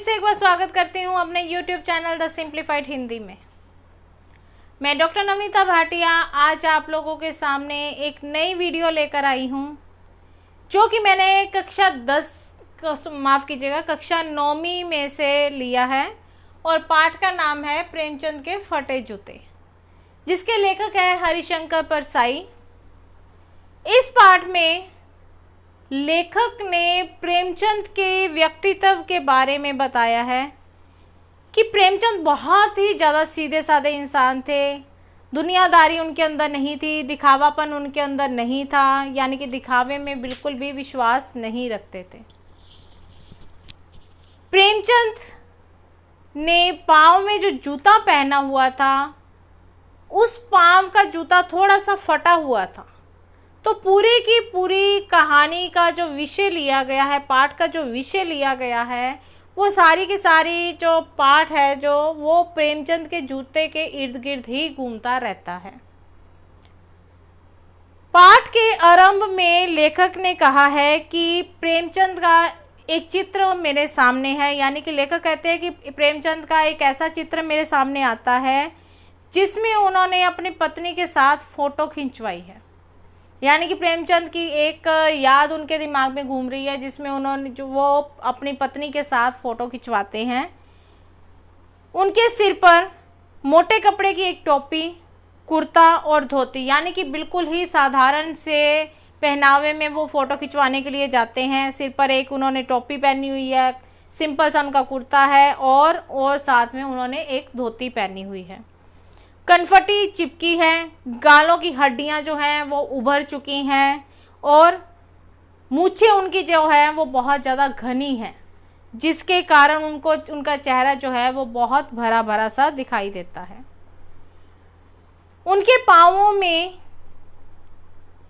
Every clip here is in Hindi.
से एक बार स्वागत करती हूँ अपने YouTube channel the simplified Hindi में। मैं डॉक्टर नवनीता भाटिया आज आप लोगों के सामने एक नई वीडियो लेकर आई हूँ, जो कि मैंने कक्षा 9वीं में से लिया है और पाठ का नाम है प्रेमचंद के फटे जूते, जिसके लेखक है हरिशंकर परसाई। इस पाठ में लेखक ने प्रेमचंद के व्यक्तित्व के बारे में बताया है कि प्रेमचंद बहुत ही ज़्यादा सीधे साधे इंसान थे। दुनियादारी उनके अंदर नहीं थी, दिखावापन उनके अंदर नहीं था, यानी कि दिखावे में बिल्कुल भी विश्वास नहीं रखते थे। प्रेमचंद ने पाँव में जो जूता पहना हुआ था, उस पाँव का जूता थोड़ा सा फटा हुआ था। तो पूरी की पूरी कहानी का जो विषय लिया गया है, पाठ का जो विषय लिया गया है, वो सारी की सारी जो पाठ है जो वो प्रेमचंद के जूते के इर्द गिर्द ही घूमता रहता है। पाठ के आरंभ में लेखक ने कहा है कि प्रेमचंद का एक चित्र मेरे सामने है, यानी कि लेखक कहते हैं कि प्रेमचंद का एक ऐसा चित्र मेरे सामने आता है जिसमें उन्होंने अपनी पत्नी के साथ फ़ोटो खिंचवाई है। यानी कि प्रेमचंद की एक याद उनके दिमाग में घूम रही है, जिसमें उन्होंने जो वो अपनी पत्नी के साथ फ़ोटो खिंचवाते हैं। उनके सिर पर मोटे कपड़े की एक टोपी, कुर्ता और धोती, यानी कि बिल्कुल ही साधारण से पहनावे में वो फ़ोटो खिंचवाने के लिए जाते हैं। सिर पर एक उन्होंने टोपी पहनी हुई है, सिंपल सा उनका कुर्ता है और साथ में उन्होंने एक धोती पहनी हुई है। कनफटी चिपकी है, गालों की हड्डियां जो हैं वो उभर चुकी हैं और मूछें उनकी जो है वो बहुत ज़्यादा घनी हैं, जिसके कारण उनका चेहरा जो है वो बहुत भरा भरा सा दिखाई देता है। उनके पाँवों में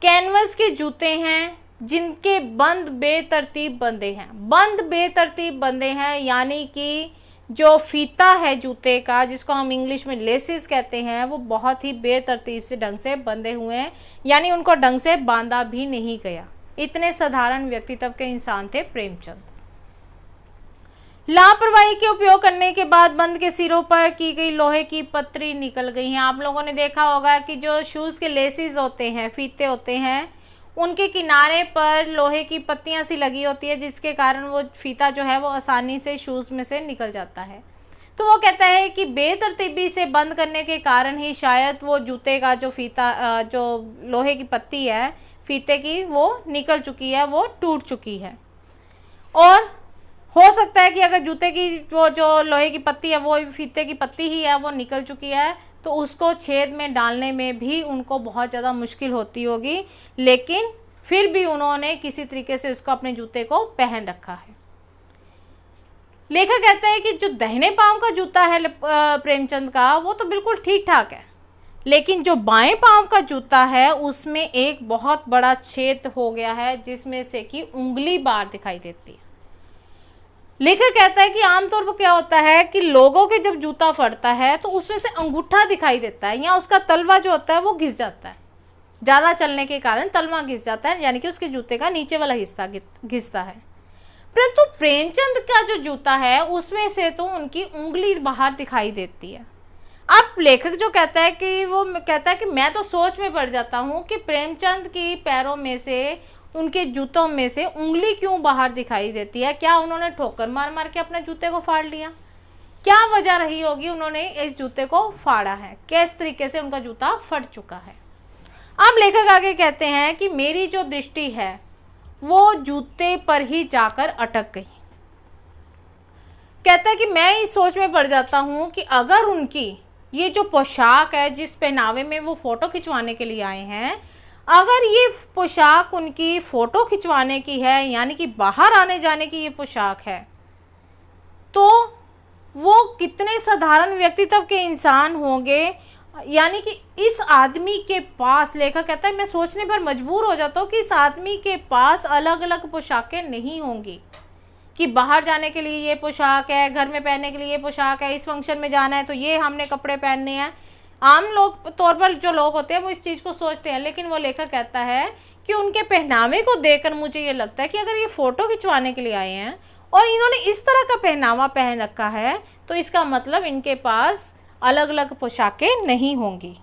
कैनवस के जूते हैं, जिनके बंद बेतरतीब बंधे हैं। बंद बेतरतीब बंधे हैं, यानी कि जो फीता है जूते का, जिसको हम इंग्लिश में लेसिस कहते हैं, वो बहुत ही बेतरतीब से ढंग से बंधे हुए हैं, यानी उनको ढंग से बांधा भी नहीं गया। इतने साधारण व्यक्तित्व के इंसान थे प्रेमचंद। लापरवाही के उपयोग करने के बाद बंद के सिरों पर की गई लोहे की पत्ती निकल गई हैं। आप लोगों ने देखा होगा कि जो शूज़ के लेसिस होते हैं, फीते होते हैं, उनके किनारे पर लोहे की पत्तियां सी लगी होती है, जिसके कारण वो फीता जो है वो आसानी से शूज़ में से निकल जाता है। तो वो कहता है कि बेतरतीबी से बंद करने के कारण ही शायद वो जूते का जो फीता, जो लोहे की पत्ती है फीते की, वो निकल चुकी है, वो टूट चुकी है। और हो सकता है कि अगर जूते की वो जो लोहे की पत्ती है वो फीते की पत्ती ही है, वो निकल चुकी है, तो उसको छेद में डालने में भी उनको बहुत ज़्यादा मुश्किल होती होगी, लेकिन फिर भी उन्होंने किसी तरीके से उसको अपने जूते को पहन रखा है। लेखक कहता है कि जो दाहिने पांव का जूता है प्रेमचंद का, वो तो बिल्कुल ठीक ठाक है, लेकिन जो बाएं पांव का जूता है उसमें एक बहुत बड़ा छेद हो गया है, जिसमें से कि उंगली बाहर दिखाई देती है। लेखक कहता है कि आमतौर पर क्या होता है कि लोगों के जब जूता फटता है तो उसमें से अंगूठा दिखाई देता है, या उसका तलवा जो होता है वो घिस जाता है। ज़्यादा चलने के कारण तलवा घिस जाता है, यानी कि उसके जूते का नीचे वाला हिस्सा घिसता है। परंतु प्रेमचंद का जो जूता है उसमें से तो उनकी उंगली बाहर दिखाई देती है। अब लेखक जो कहता है कि वो कहता है कि मैं तो सोच में पड़ जाता हूँ कि प्रेमचंद की पैरों में से, उनके जूतों में से उंगली क्यों बाहर दिखाई देती है। क्या उन्होंने ठोकर मार मार के अपने जूते को फाड़ लिया? क्या वजह रही होगी उन्होंने इस जूते को फाड़ा है? किस तरीके से उनका जूता फट चुका है? अब लेखक आगे कहते हैं कि मेरी जो दृष्टि है वो जूते पर ही जाकर अटक गई। कहता है कि मैं इस सोच में पड़ जाता हूँ कि अगर उनकी ये जो पोशाक है, जिस पहनावे में वो फ़ोटो खिंचवाने के लिए आए हैं, अगर ये पोशाक उनकी फ़ोटो खिंचवाने की है, यानी कि बाहर आने जाने की ये पोशाक है, तो वो कितने साधारण व्यक्तित्व के इंसान होंगे। यानी कि इस आदमी के पास, लेखक कहता है मैं सोचने पर मजबूर हो जाता हूँ कि इस आदमी के पास अलग अलग पोशाकें नहीं होंगी, कि बाहर जाने के लिए ये पोशाक है, घर में पहनने के लिए ये पोशाक है, इस फंक्शन में जाना है तो ये हमने कपड़े पहनने हैं। आम लोग तौर पर जो लोग होते हैं वो इस चीज़ को सोचते हैं, लेकिन वो लेखक कहता है कि उनके पहनावे को देखकर मुझे ये लगता है कि अगर ये फ़ोटो खिंचवाने के लिए आए हैं और इन्होंने इस तरह का पहनावा पहन रखा है, तो इसका मतलब इनके पास अलग अलग पोशाकें नहीं होंगी।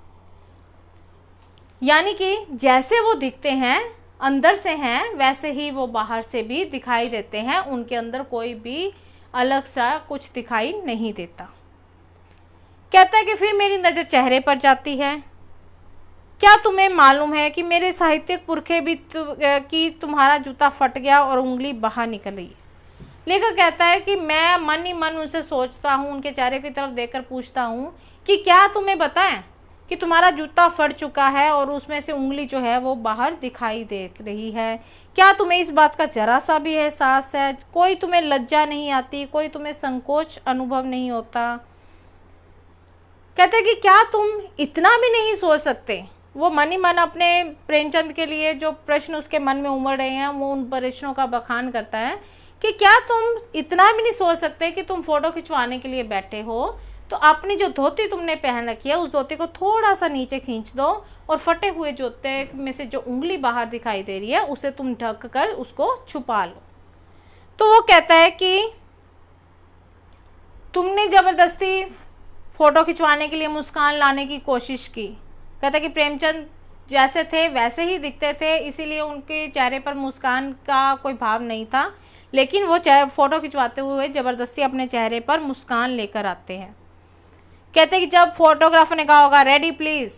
यानी कि जैसे वो दिखते हैं अंदर से हैं, वैसे ही वो बाहर से भी दिखाई देते हैं, उनके अंदर कोई भी अलग सा कुछ दिखाई नहीं देता। कहता है कि फिर मेरी नज़र चेहरे पर जाती है। क्या तुम्हें मालूम है कि मेरे साहित्यिक पुरखे भी कि तुम्हारा जूता फट गया और उंगली बाहर निकल रही है। लेखक कहता है कि मैं मन ही मन उनसे सोचता हूँ, उनके चेहरे की तरफ देखकर पूछता हूँ कि क्या तुम्हें बताएं कि तुम्हारा जूता फट चुका है और उसमें से उंगली जो है वो बाहर दिखाई दे रही है। क्या तुम्हें इस बात का जरा सा भी एहसास है? कोई तुम्हें लज्जा नहीं आती, कोई तुम्हें संकोच अनुभव नहीं होता? कहते हैं कि क्या तुम इतना भी नहीं सोच सकते? वो मन ही मन अपने प्रेमचंद के लिए जो प्रश्न उसके मन में उमड़ रहे हैं वो उन प्रश्नों का बखान करता है कि क्या तुम इतना भी नहीं सोच सकते कि तुम फोटो खिंचवाने के लिए बैठे हो तो अपनी जो धोती तुमने पहन रखी है उस धोती को थोड़ा सा नीचे खींच दो और फटे हुए जूते में से जो उंगली बाहर दिखाई दे रही है उसे तुम ढक कर उसको छुपा लो। तो वो कहता है कि तुमने ज़बरदस्ती फ़ोटो खिंचवाने के लिए मुस्कान लाने की कोशिश की। कहता है कि प्रेमचंद जैसे थे वैसे ही दिखते थे, इसीलिए उनके चेहरे पर मुस्कान का कोई भाव नहीं था, लेकिन वो फ़ोटो खिंचवाते हुए ज़बरदस्ती अपने चेहरे पर मुस्कान लेकर आते हैं। कहते हैं कि जब फोटोग्राफर ने कहा होगा रेडी प्लीज़,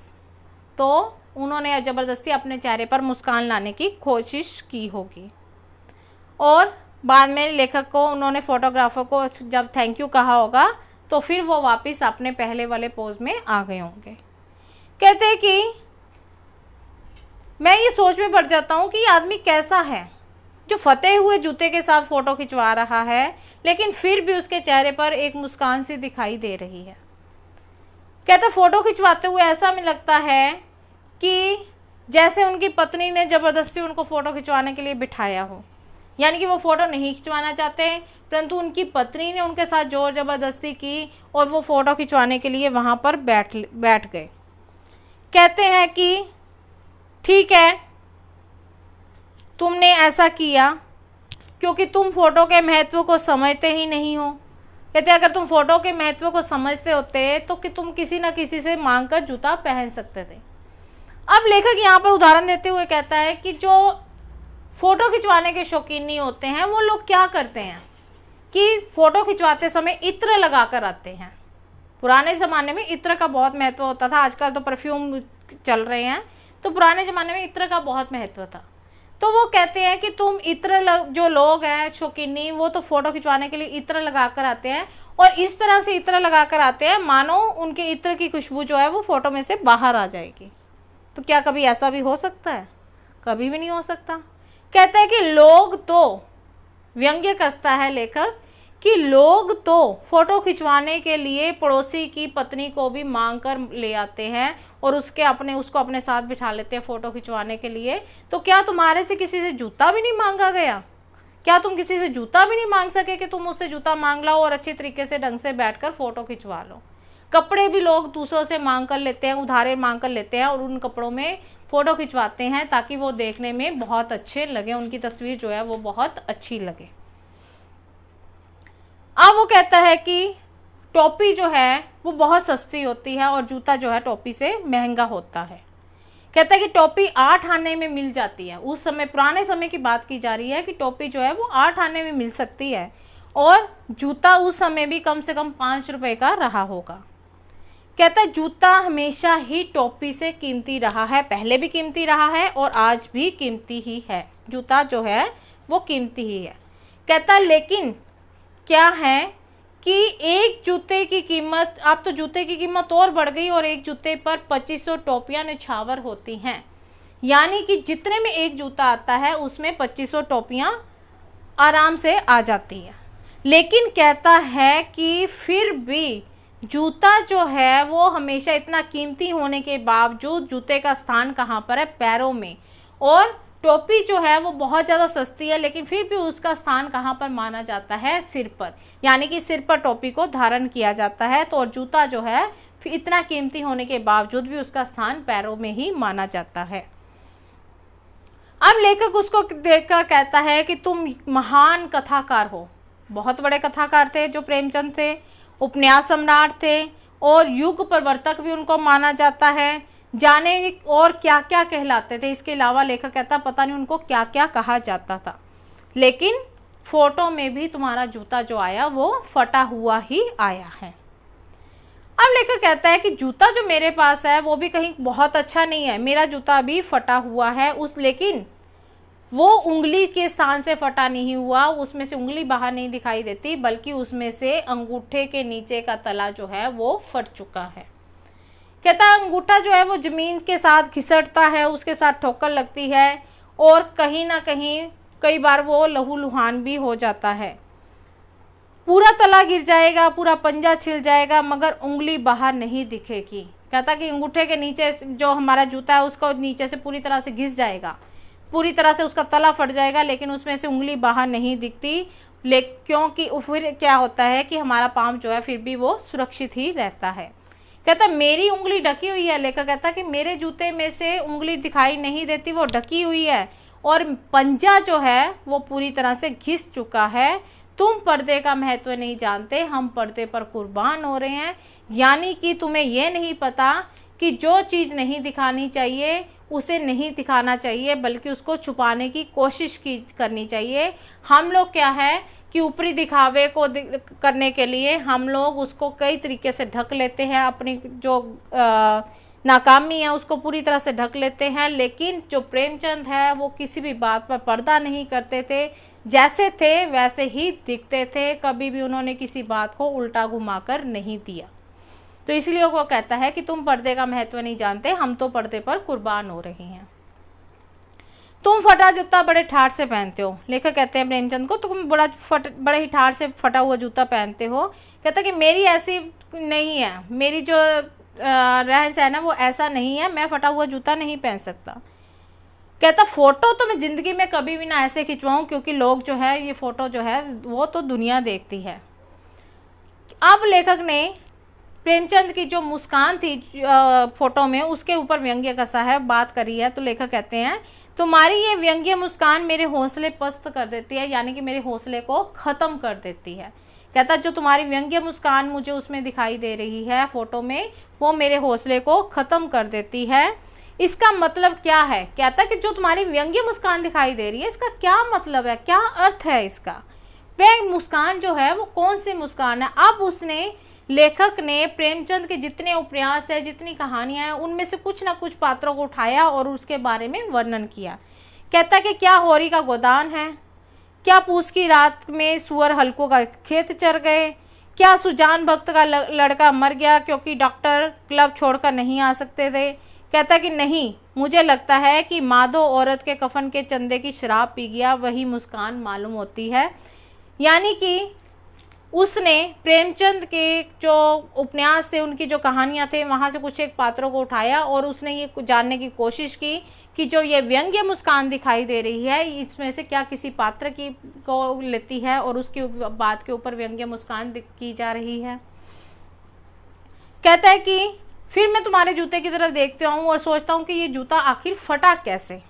तो उन्होंने ज़बरदस्ती अपने चेहरे पर मुस्कान लाने की कोशिश की होगी। और बाद में लेखक को उन्होंने फ़ोटोग्राफर को जब थैंक यू कहा होगा तो फिर वो वापस अपने पहले वाले पोज में आ गए होंगे। कहते हैं कि मैं ये सोच में पड़ जाता हूँ कि ये आदमी कैसा है जो फटे हुए जूते के साथ फ़ोटो खिंचवा रहा है, लेकिन फिर भी उसके चेहरे पर एक मुस्कान सी दिखाई दे रही है। कहता फ़ोटो खिंचवाते हुए ऐसा में लगता है कि जैसे उनकी पत्नी ने ज़बरदस्ती उनको फ़ोटो खिंचवाने के लिए बिठाया हो, यानी कि वो फ़ोटो नहीं खिंचवाना चाहते परंतु उनकी पत्नी ने उनके साथ ज़ोर ज़बरदस्ती की और वो फ़ोटो खिंचवाने के लिए वहाँ पर बैठ गए। कहते हैं कि ठीक है तुमने ऐसा किया क्योंकि तुम फ़ोटो के महत्व को समझते ही नहीं हो। कहते अगर तुम फ़ोटो के महत्व को समझते होते तो कि तुम किसी न किसी से मांग कर जूता पहन सकते थे। अब लेखक यहाँ पर उदाहरण देते हुए कहता है कि जो फ़ोटो खिंचवाने के शौकीन नहीं होते हैं वो लोग क्या करते हैं कि फ़ोटो खिंचवाते समय इत्र लगा कर आते हैं। पुराने ज़माने में इत्र का बहुत महत्व होता था, आजकल तो परफ्यूम चल रहे हैं, तो पुराने ज़माने में इत्र का बहुत महत्व था। तो वो कहते हैं कि तुम इत्र जो लोग हैं शौकीनी वो तो फ़ोटो खिंचवाने के लिए इत्र लगा कर आते हैं और इस तरह से इत्र लगा कर आते हैं मानो उनके इत्र की खुशबू जो है वो फ़ोटो में से बाहर आ जाएगी। तो क्या कभी ऐसा भी हो सकता है? कभी भी नहीं हो सकता। कहते हैं कि लोग तो, व्यंग्य कसता है लेखक कि लोग तो फ़ोटो खिंचवाने के लिए पड़ोसी की पत्नी को भी मांग कर ले आते हैं और उसको अपने साथ बिठा लेते हैं फ़ोटो खिंचवाने के लिए। तो क्या तुम्हारे से किसी से जूता भी नहीं मांगा गया? क्या तुम किसी से जूता भी नहीं मांग सके कि तुम उससे जूता मांग लो और अच्छे तरीके से ढंग से बैठकर फ़ोटो खिंचवा लो? कपड़े भी लोग दूसरों से मांग कर लेते हैं, उधारे मांग कर लेते हैं और उन कपड़ों में फ़ोटो खिंचवाते हैं ताकि वो देखने में बहुत अच्छे लगे, उनकी तस्वीर जो है वो बहुत अच्छी लगे। अब वो कहता है कि टोपी जो है वो बहुत सस्ती होती है और जूता जो है टोपी से महंगा होता है। कहता है कि टोपी 8 आने में मिल जाती है। उस समय, पुराने समय की बात की जा रही है कि टोपी जो है वो 8 आने में मिल सकती है और जूता उस समय भी कम से कम 5 रुपए का रहा होगा। कहता है जूता हमेशा ही टोपी से कीमती रहा है, पहले भी कीमती रहा है और आज भी कीमती ही है। जूता जो है वो कीमती ही है। कहता है लेकिन क्या है कि एक जूते की कीमत, अब तो जूते की कीमत और बढ़ गई और एक जूते पर 2500 टोपियाँ निछावर होती हैं। यानी कि जितने में एक जूता आता है उसमें 2500 टोपियाँ आराम से आ जाती हैं। लेकिन कहता है कि फिर भी जूता जो है वो हमेशा इतना कीमती होने के बावजूद जूते का स्थान कहाँ पर है? पैरों में। और टोपी जो है वो बहुत ज़्यादा सस्ती है लेकिन फिर भी उसका स्थान कहाँ पर माना जाता है? सिर पर। यानी कि सिर पर टोपी को धारण किया जाता है। तो और जूता जो है फिर इतना कीमती होने के बावजूद भी उसका स्थान पैरों में ही माना जाता है। अब लेखक उसको देखकर कहता है कि तुम महान कथाकार हो, बहुत बड़े कथाकार थे जो प्रेमचंद थे, उपन्यास सम्राट थे और युग प्रवर्तक भी उनको माना जाता है। जाने और क्या क्या कहलाते थे, इसके अलावा लेखक कहता पता नहीं उनको क्या क्या कहा जाता था, लेकिन फोटो में भी तुम्हारा जूता जो आया वो फटा हुआ ही आया है। अब लेखक कहता है कि जूता जो मेरे पास है वो भी कहीं बहुत अच्छा नहीं है, मेरा जूता भी फटा हुआ है, लेकिन वो उंगली के स्थान से फटा नहीं हुआ, उसमें से उंगली बाहर नहीं दिखाई देती, बल्कि उसमें से अंगूठे के नीचे का तला जो है वो फट चुका है। कहता है अंगूठा जो है वो जमीन के साथ घिसटता है, उसके साथ ठोकर लगती है और कहीं ना कहीं कई बार वो लहूलुहान भी हो जाता है। पूरा तला गिर जाएगा, पूरा पंजा छिल जाएगा, मगर उंगली बाहर नहीं दिखेगी। कहता कि अंगूठे के नीचे जो हमारा जूता है उसको नीचे से पूरी तरह से घिस जाएगा, पूरी तरह से उसका तला फट जाएगा, लेकिन उसमें से उंगली बाहर नहीं दिखती। क्योंकि फिर क्या होता है कि हमारा पाँव जो है फिर भी वो सुरक्षित ही रहता है। कहता मेरी उंगली ढकी हुई है, लेखक कहता कि मेरे जूते में से उंगली दिखाई नहीं देती, वो ढकी हुई है और पंजा जो है वो पूरी तरह से घिस चुका है। तुम पर्दे का महत्व नहीं जानते, हम पर्दे पर कुर्बान हो रहे हैं। यानी कि तुम्हें ये नहीं पता कि जो चीज़ नहीं दिखानी चाहिए उसे नहीं दिखाना चाहिए, बल्कि उसको छुपाने की कोशिश करनी चाहिए। हम लोग क्या है कि ऊपरी दिखावे को करने के लिए हम लोग उसको कई तरीके से ढक लेते हैं, अपनी जो नाकामी है उसको पूरी तरह से ढक लेते हैं। लेकिन जो प्रेमचंद है वो किसी भी बात पर पर्दा नहीं करते थे, जैसे थे वैसे ही दिखते थे, कभी भी उन्होंने किसी बात को उल्टा घुमाकर नहीं दिया। तो इसलिए वो कहता है कि तुम पर्दे का महत्व नहीं जानते, हम तो पर्दे पर कुर्बान हो रहे हैं। तुम फटा जूता बड़े ठाठ से पहनते हो, लेखक कहते हैं प्रेमचंद को, तुम बड़े ही ठाठ से फटा हुआ जूता पहनते हो। कहता कि मेरी ऐसी नहीं है, मेरी जो रहन सहन है वो ऐसा नहीं है, मैं फटा हुआ जूता नहीं पहन सकता। कहता फ़ोटो तो मैं ज़िंदगी में कभी भी ना ऐसे खिंचवाऊँ, क्योंकि लोग जो है ये फ़ोटो जो है वो तो दुनिया देखती है। अब लेखक ने प्रेमचंद की जो मुस्कान थी फोटो में उसके ऊपर व्यंग्य कसा है, बात करी है। तो लेखक कहते हैं तुम्हारी ये व्यंग्य मुस्कान मेरे हौसले पस्त कर देती है, यानी कि मेरे हौसले को ख़त्म कर देती है। कहता जो तुम्हारी व्यंग्य मुस्कान मुझे उसमें दिखाई दे रही है फ़ोटो में, वो मेरे हौसले को ख़त्म कर देती है। इसका मतलब क्या है? कहता कि जो तुम्हारी व्यंग्य मुस्कान दिखाई दे रही है इसका क्या मतलब है, क्या अर्थ है इसका? वह मुस्कान जो है वो कौन सी मुस्कान है? अब उसने लेखक ने प्रेमचंद के जितने उपन्यास है, जितनी कहानियां हैं, उनमें से कुछ ना कुछ पात्रों को उठाया और उसके बारे में वर्णन किया। कहता कि क्या होरी का गोदान है, क्या पूस की रात में सुअर हल्कों का खेत चर गए, क्या सुजान भक्त का लड़का मर गया क्योंकि डॉक्टर क्लब छोड़कर नहीं आ सकते थे। कहता कि नहीं, मुझे लगता है कि माधो औरत के कफन के चंदे की शराब पी गया, वही मुस्कान मालूम होती है। यानी कि उसने प्रेमचंद के जो उपन्यास थे, उनकी जो कहानियाँ थे, वहाँ से कुछ एक पात्रों को उठाया और उसने ये जानने की कोशिश की कि जो ये व्यंग्य मुस्कान दिखाई दे रही है इसमें से क्या किसी पात्र की को लेती है और उसकी बात के ऊपर व्यंग्य मुस्कान की जा रही है। कहता है कि फिर मैं तुम्हारे जूते की तरफ देखता हूँ और सोचता हूँ कि ये जूता आखिर फटा कैसे।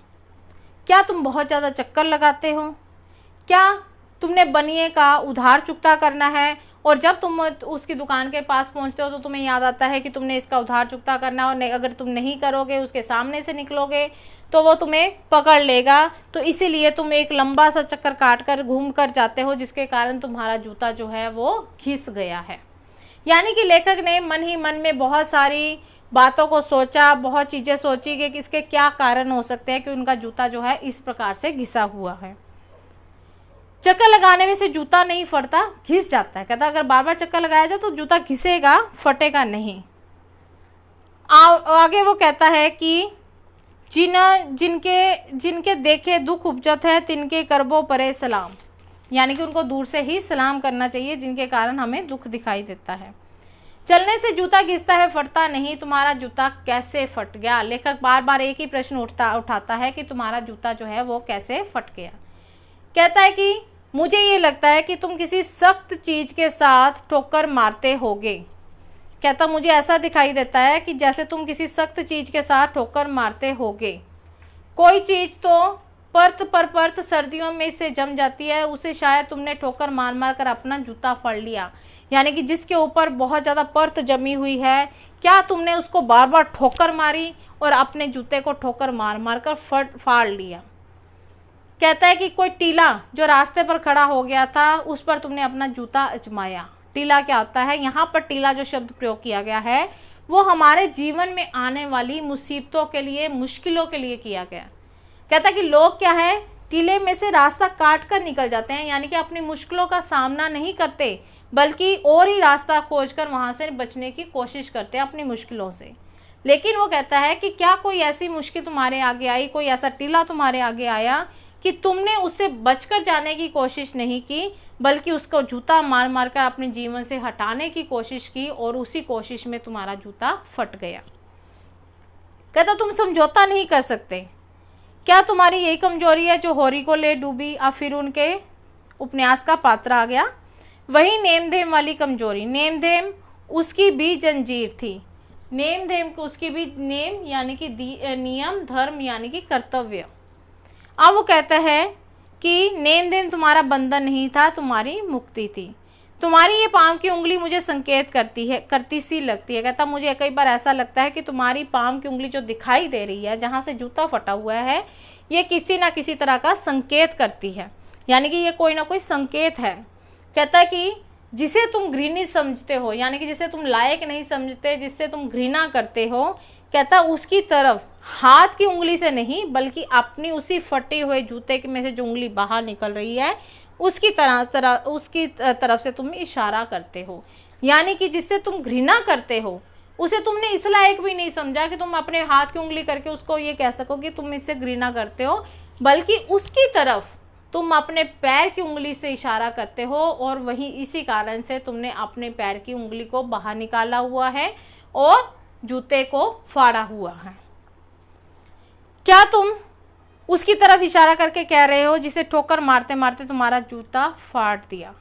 क्या तुम बहुत ज़्यादा चक्कर लगाते हो? क्या तुमने बनिए का उधार चुकता करना है और जब तुम उसकी दुकान के पास पहुंचते हो तो तुम्हें याद आता है कि तुमने इसका उधार चुकता करना है, और अगर तुम नहीं करोगे, उसके सामने से निकलोगे तो वो तुम्हें पकड़ लेगा। तो इसीलिए तुम एक लंबा सा चक्कर काट कर घूम कर जाते हो, जिसके कारण तुम्हारा जूता जो है वो घिस गया है। यानी कि लेखक ने मन ही मन में बहुत सारी बातों को सोचा, बहुत चीज़ें सोची कि इसके क्या कारण हो सकते हैं कि उनका जूता जो है इस प्रकार से घिसा हुआ है। चक्कर लगाने में से जूता नहीं फटता, घिस जाता है। कहता अगर बार बार चक्कर लगाया जाए तो जूता घिसेगा, फटेगा नहीं। आगे वो कहता है कि जिनके देखे दुख उपजत है तिनके करबो परे सलाम, यानी कि उनको दूर से ही सलाम करना चाहिए जिनके कारण हमें दुख दिखाई देता है। चलने से जूता घिसता है, फटता नहीं, तुम्हारा जूता कैसे फट गया? लेखक बार बार एक ही प्रश्न उठाता है कि तुम्हारा जूता जो है वो कैसे फट गया। कहता है कि मुझे ये लगता है कि तुम किसी सख्त चीज़ के साथ ठोकर मारते होगे। कहता मुझे ऐसा दिखाई देता है कि जैसे तुम किसी सख्त चीज़ के साथ ठोकर मारते होगे। कोई चीज़ तो परत पर परत सर्दियों में इससे जम जाती है, उसे शायद तुमने ठोकर मार मार कर अपना जूता फाड़ लिया। यानी कि जिसके ऊपर बहुत ज़्यादा परत जमी हुई है, क्या तुमने उसको बार बार ठोकर मारी और अपने जूते को ठोकर मार मार कर फाड़ लिया। कहता है कि कोई टीला जो रास्ते पर खड़ा हो गया था, उस पर तुमने अपना जूता आजमाया। टीला क्या होता है, यहाँ पर टीला जो शब्द प्रयोग किया गया है वो हमारे जीवन में आने वाली मुसीबतों के लिए, मुश्किलों के लिए किया गया। कहता है कि लोग क्या है, टीले में से रास्ता काट कर निकल जाते हैं, यानी कि अपनी मुश्किलों का सामना नहीं करते बल्कि और ही रास्ता खोजकर वहां से बचने की कोशिश करते हैं अपनी मुश्किलों से। लेकिन वो कहता है कि क्या कोई ऐसी मुश्किल तुम्हारे आगे आई, कोई ऐसा टीला तुम्हारे आगे आया कि तुमने उससे बचकर जाने की कोशिश नहीं की, बल्कि उसको जूता मार मार कर अपने जीवन से हटाने की कोशिश की और उसी कोशिश में तुम्हारा जूता फट गया। कहता तुम समझौता नहीं कर सकते। क्या तुम्हारी यही कमजोरी है जो होरी को ले डूबी। अब फिर उनके उपन्यास का पात्र आ गया, वही नेमधेम वाली कमजोरी। नेमधेम उसकी भी जंजीर थी। नेमधेम को उसकी भी, नेम यानी कि नियम, धर्म यानी कि कर्तव्य। अब वो कहता है कि नेमधेम तुम्हारा बंधन नहीं था, तुम्हारी मुक्ति थी। तुम्हारी ये पाँव की उंगली मुझे संकेत करती सी लगती है। कहता मुझे कई बार ऐसा लगता है कि तुम्हारी पाँव की उंगली जो दिखाई दे रही है, जहाँ से जूता फटा हुआ है, ये किसी ना किसी तरह का संकेत करती है, यानी कि ये कोई ना कोई संकेत है। कहता है कि जिसे तुम घृणित समझते हो, यानी कि जिसे तुम लायक नहीं समझते, जिससे तुम घृणा करते हो, कहता उसकी तरफ हाथ की उंगली से नहीं बल्कि अपनी उसी फटे हुए जूते में से जो उंगली बाहर निकल रही है उसकी तरफ से तुम इशारा करते हो। यानी कि जिससे तुम घृणा करते हो उसे तुमने इस लायक भी नहीं समझा कि तुम अपने हाथ की उंगली करके उसको ये कह सको कि तुम इससे घृणा करते हो, बल्कि उसकी तरफ तुम अपने पैर की उंगली से इशारा करते हो और वही इसी कारण से तुमने अपने पैर की उंगली को बाहर निकाला हुआ है और जूते को फाड़ा हुआ है। क्या तुम उसकी तरफ इशारा करके कह रहे हो जिसे ठोकर मारते मारते तुम्हारा जूता फाड़ दिया।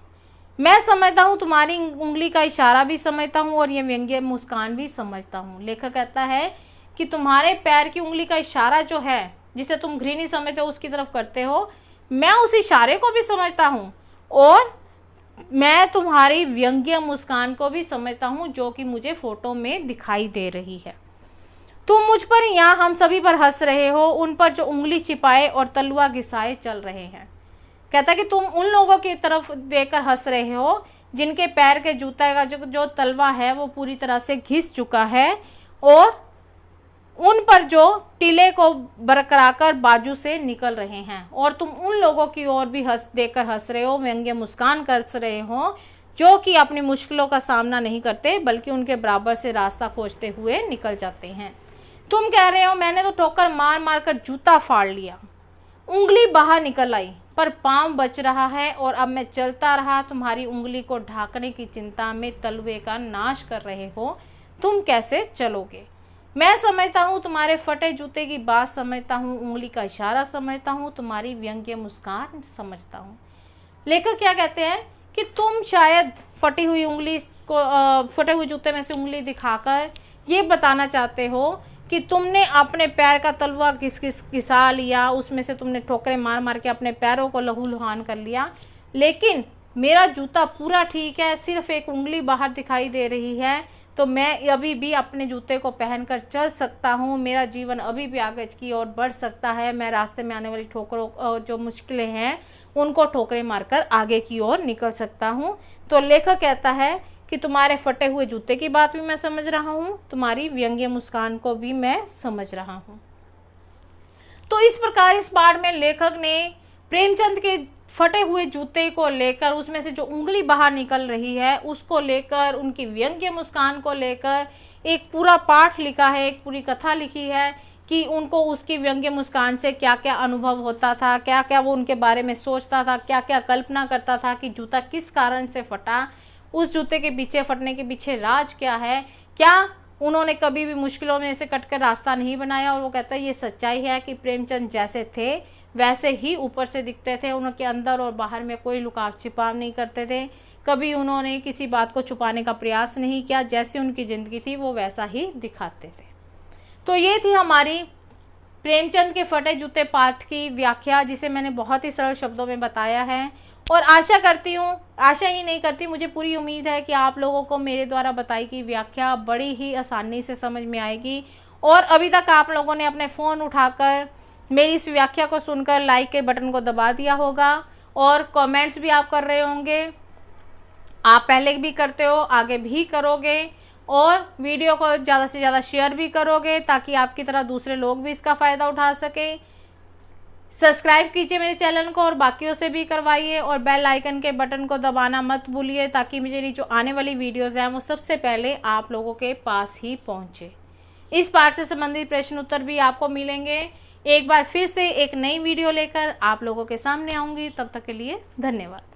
मैं समझता हूँ, तुम्हारी उंगली का इशारा भी समझता हूँ और ये व्यंग्य मुस्कान भी समझता हूँ। लेखक कहता है कि तुम्हारे पैर की उंगली का इशारा जो है, जिसे तुम घृणित समझते हो, उसकी तरफ करते हो, मैं उस इशारे को भी समझता हूँ और मैं तुम्हारी व्यंग्य मुस्कान को भी समझता हूँ जो कि मुझे फोटो में दिखाई दे रही है। तुम मुझ पर या हम सभी पर हंस रहे हो, उन पर जो उंगली छिपाए और तलवा घिसाए चल रहे हैं। कहता कि तुम उन लोगों की तरफ देखकर हंस रहे हो जिनके पैर के जूता का जो तलवा है वो पूरी तरह से घिस चुका है और उन पर जो टीले को बरकराकर बाजू से निकल रहे हैं, और तुम उन लोगों की ओर भी देखकर हंस रहे हो, व्यंग्य मुस्कान कर रहे हो, जो कि अपनी मुश्किलों का सामना नहीं करते बल्कि उनके बराबर से रास्ता खोजते हुए निकल जाते हैं। तुम कह रहे हो मैंने तो ठोकर मार मार कर जूता फाड़ लिया, उंगली बाहर निकल आई पर पाँव बच रहा है और अब मैं चलता रहा। तुम्हारी उंगली को ढांकने की चिंता में तलवे का नाश कर रहे हो, तुम कैसे चलोगे। मैं समझता हूँ तुम्हारे फटे जूते की बात समझता हूँ, उंगली का इशारा समझता हूँ, तुम्हारी व्यंग्य मुस्कान समझता हूँ। लेखक क्या कहते हैं कि तुम शायद फटी हुई उंगली को, फटे हुए जूते में से उंगली दिखाकर ये बताना चाहते हो कि तुमने अपने पैर का तलवा घिसा लिया, उसमें से तुमने ठोकरें मार मार के अपने पैरों को लहूलुहान कर लिया, लेकिन मेरा जूता पूरा ठीक है, सिर्फ एक उंगली बाहर दिखाई दे रही है, तो मैं अभी भी अपने जूते को पहनकर चल सकता हूँ, मेरा जीवन अभी भी आगे की ओर बढ़ सकता है, मैं रास्ते में आने वाली ठोकरों जो मुश्किलें हैं उनको ठोकरें मारकर आगे की ओर निकल सकता हूँ। तो लेखक कहता है कि तुम्हारे फटे हुए जूते की बात भी मैं समझ रहा हूँ, तुम्हारी व्यंग्य मुस्कान को भी मैं समझ रहा हूँ। तो इस प्रकार इस पाठ में लेखक ने प्रेमचंद के फटे हुए जूते को लेकर, उसमें से जो उंगली बाहर निकल रही है उसको लेकर, उनकी व्यंग्य मुस्कान को लेकर एक पूरा पाठ लिखा है, एक पूरी कथा लिखी है कि उनको उसकी व्यंग्य मुस्कान से क्या क्या अनुभव होता था, क्या क्या वो उनके बारे में सोचता था, क्या क्या कल्पना करता था कि जूता किस कारण से फटा, उस जूते के पीछे फटने के पीछे राज क्या है, क्या उन्होंने कभी भी मुश्किलों में से कटकर रास्ता नहीं बनाया। और वो कहता है ये सच्चाई है कि प्रेमचंद जैसे थे वैसे ही ऊपर से दिखते थे, उनके अंदर और बाहर में कोई लुकाव छिपाव नहीं करते थे, कभी उन्होंने किसी बात को छुपाने का प्रयास नहीं किया, जैसी उनकी ज़िंदगी थी वो वैसा ही दिखाते थे। तो ये थी हमारी प्रेमचंद के फटे जूते पाठ की व्याख्या, जिसे मैंने बहुत ही सरल शब्दों में बताया है। और आशा करती हूँ, आशा ही नहीं करती, मुझे पूरी उम्मीद है कि आप लोगों को मेरे द्वारा बताई गई व्याख्या बड़ी ही आसानी से समझ में आएगी। और अभी तक आप लोगों ने अपने फ़ोन उठाकर मेरी इस व्याख्या को सुनकर लाइक के बटन को दबा दिया होगा और कमेंट्स भी आप कर रहे होंगे। आप पहले भी करते हो, आगे भी करोगे, और वीडियो को ज़्यादा से ज़्यादा शेयर भी करोगे ताकि आपकी तरह दूसरे लोग भी इसका फ़ायदा उठा सकें। सब्सक्राइब कीजिए मेरे चैनल को और बाकियों से भी करवाइए, और बेल आइकन के बटन को दबाना मत भूलिए ताकि मेरी जो आने वाली वीडियोज़ हैं वो सबसे पहले आप लोगों के पास ही पहुँचे। इस पाठ से संबंधित प्रश्न उत्तर भी आपको मिलेंगे। एक बार फिर से एक नई वीडियो लेकर आप लोगों के सामने आऊँगी। तब तक के लिए धन्यवाद।